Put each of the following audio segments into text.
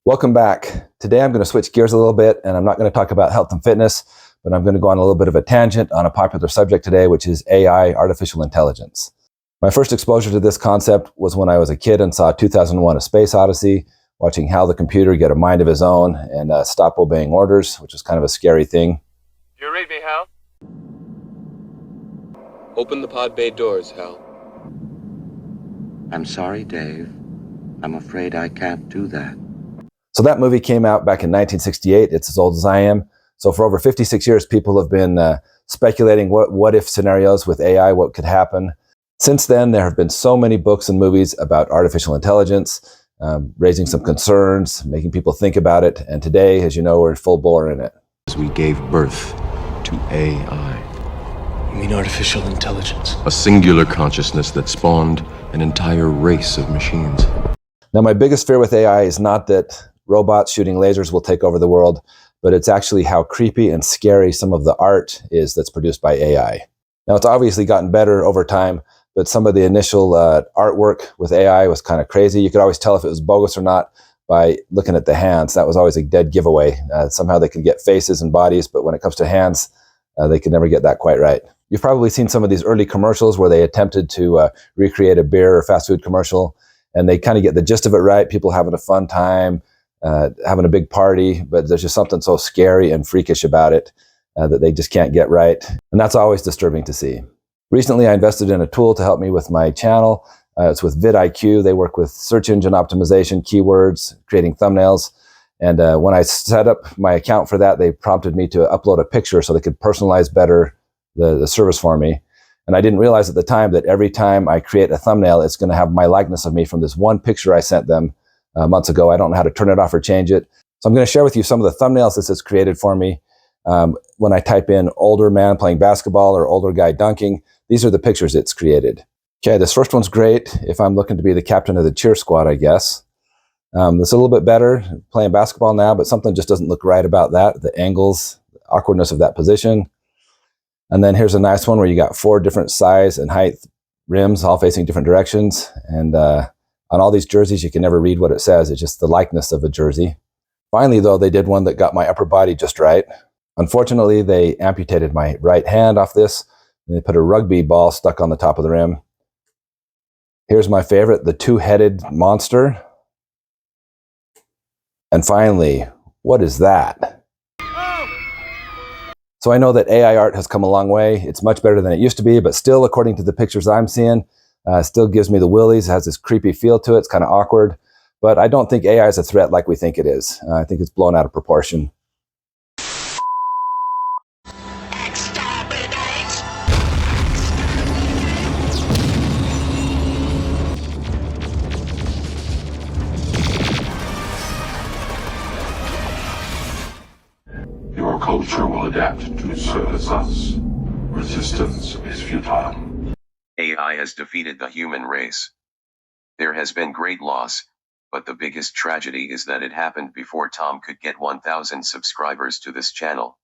Welcome back. Today I'm going to switch gears a little bit, and I'm not going to talk about health and fitness, but I'm going to go on a little bit of a tangent on a popular subject today, which is AI, artificial intelligence. My first exposure to this concept was when I was a kid and saw 2001: A Space Odyssey, watching Hal the computer get a mind of his own and stop obeying orders, which was kind of a scary thing. You read me, Hal? Open the pod bay doors, Hal. I'm sorry, Dave. I'm afraid I can't do that. So that movie came out back in 1968. It's as old as I am. So for over 56 years, people have been speculating what if scenarios with AI, what could happen. Since then, there have been so many books and movies about artificial intelligence, raising some concerns, making people think about it. And today, as you know, we're full bore in it. As we gave birth to AI. You mean artificial intelligence? A singular consciousness that spawned an entire race of machines. Now, my biggest fear with AI is not that robots shooting lasers will take over the world, but it's actually how creepy and scary some of the art is that's produced by AI. Now, it's obviously gotten better over time, but some of the initial artwork with AI was kind of crazy. You could always tell if it was bogus or not by looking at the hands. That was always a dead giveaway. Somehow they could get faces and bodies, but when it comes to hands, they could never get that quite right. You've probably seen some of these early commercials where they attempted to recreate a beer or fast food commercial, and they kind of get the gist of it right. People having a fun time, having a big party, but there's just something so scary and freakish about it that they just can't get right. And that's always disturbing to see. Recently, I invested in a tool to help me with my channel. It's with vidIQ. They work with search engine optimization, keywords, creating thumbnails. And when I set up my account for that, they prompted me to upload a picture so they could personalize better the service for me. And I didn't realize at the time that every time I create a thumbnail, it's going to have my likeness of me from this one picture I sent them months ago. I don't know how to turn it off or change it. So I'm going to share with you some of the thumbnails this has created for me. When I type in older man playing basketball or older guy dunking, these are the pictures it's created. Okay, this first one's great if I'm looking to be the captain of the cheer squad, I guess. It's a little bit better playing basketball now, but something just doesn't look right about that. The angles, the awkwardness of that position. And then here's a nice one where you got 4 different size and height rims all facing different directions. And on all these jerseys, you can never read what it says. It's just the likeness of a jersey. Finally, though, they did one that got my upper body just right. Unfortunately, they amputated my right hand off this, and they put a rugby ball stuck on the top of the rim. Here's my favorite, the 2-headed monster. And finally, what is that? So I know that AI art has come a long way. It's much better than it used to be, but still, according to the pictures I'm seeing, still gives me the willies. It has this creepy feel to it. It's kind of awkward. But I don't think AI is a threat like we think it is. I think it's blown out of proportion. Your culture will adapt to service us. Resistance is futile. AI has defeated the human race. There has been great loss, but the biggest tragedy is that it happened before Tom could get 1,000 subscribers to this channel.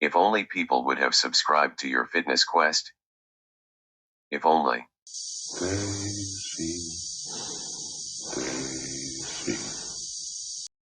If only people would have subscribed to your fitness quest. If only. Crazy.